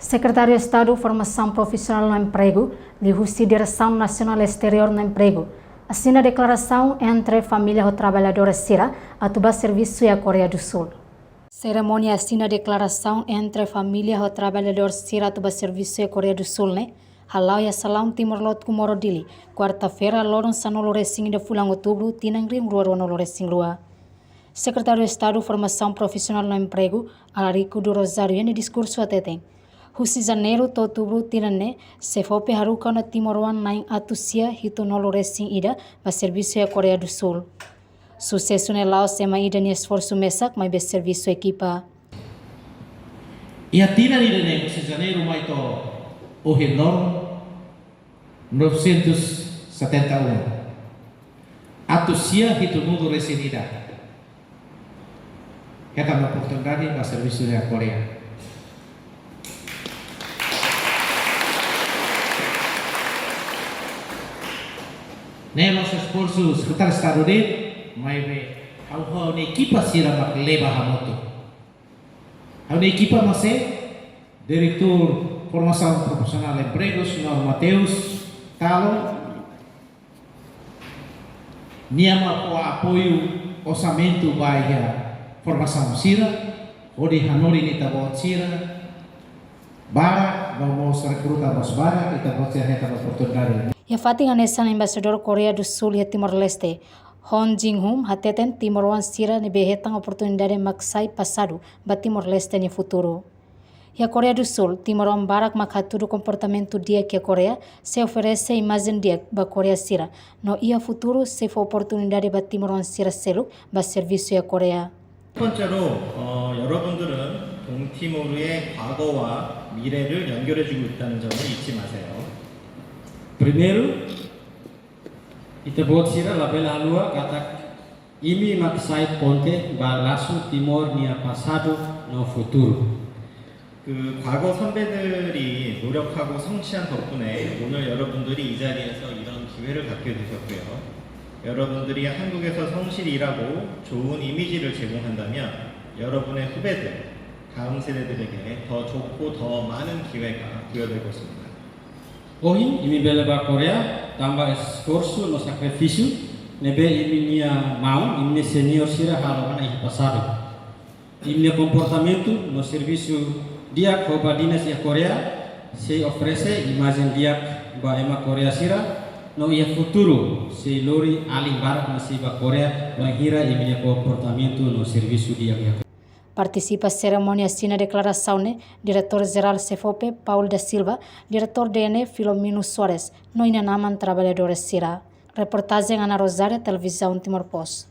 Secretário de Estado, Formação Profissional no Emprego, de Direção Nacional Exterior no Emprego, assina a declaração entre família trabalhadora Sira, a Tuba Serviço e a Coreia do Sul. Cerimônia assina a declaração entre família trabalhador Sira, Tuba Serviço e a Coreia do Sul, né? Halau ya Salam Timor-Leste Morodili, quarta-feira, lorong Sanolo Resing de Fulang Outubro, Tinangrim Rua Nolo Resing Rua. Secretário de Estado, Formação Profissional no Emprego, Alarico do Rosário, em discurso ateteng. Husi Janeiro to Outubro tinane se fope haruka na Timor-Wan naing atusia hito nolo resing ida ba serviço a Coreia do Sul. Sucesso ne Laos sema ida ni esforço mesak mai be serviço equipa. E a tina ni dene Husi Janeiro mai to o renor 971. Atusia hito nolo resing ida. Kita uma oportunidade ba serviço a Coreia. Nós esforços Secretário de Estado dele, mas ao na equipa Sira mak leva hamoto. Ao na equipa mas Diretor Formação Profissional de Emprego, Senhor Mateus Talo, niama o apoio orçamento baia formação Sira, odi hanori ni tabo Sira, bara vamos recrutar os bara kita pode ter oportunidade. Ya fating anesan Embaixador Coreia do Sul e Timor-Leste, Hon Jing-hum, hateten Timor-Wan Sira ne behetang oportunidade maksai passado ba Timor-Leste ne futuro. Ya Coreia do Sul, Timor-Wan barak makhaturu comportamento dia que a Coreia se oferece imagem dia ba Coreia Sira, no ia futuro se for oportunidade ba Timor-Wan Sira selu ba serviço a Coreia. 첫 번째로 여러분들은 동티모르의 과거와 미래를 연결해주고 있다는 점을 잊지 마세요. Primeiro, kita buat sira label halua kata ini maksai ponte balasu timor nia passado no futuro. 그 과거 선배들이 노력하고 성취한 덕분에 오늘 여러분들이 이 자리에서 이런 기회를 갖게 되셨고요. 여러분들이 한국에서 성실히 일하고 좋은 이미지를 제공한다면 여러분의 후배들, 다음 세대들에게 더 좋고 더 많은 기회가 부여될 것입니다. Ohi, imi beleba Korea, tambah esforço no sacrifício, nebe imi nia mau, imi senior sira halaman ai passado. Imi comportamento no serviço dia coba dinas ya Korea se oferece imagem dia ba ema Korea sira no ia futuro se lori aling barak masih ba Korea lahira imi comportamento no serviço dia ya. Participa cerimônia assina declaração ne Diretor-Geral CFOP Paulo da Silva, Diretor DN Filomeno Soares, no Inanaman Trabalhadores Sira. Reportagem Ana Rosária, Televisão Timor-Post.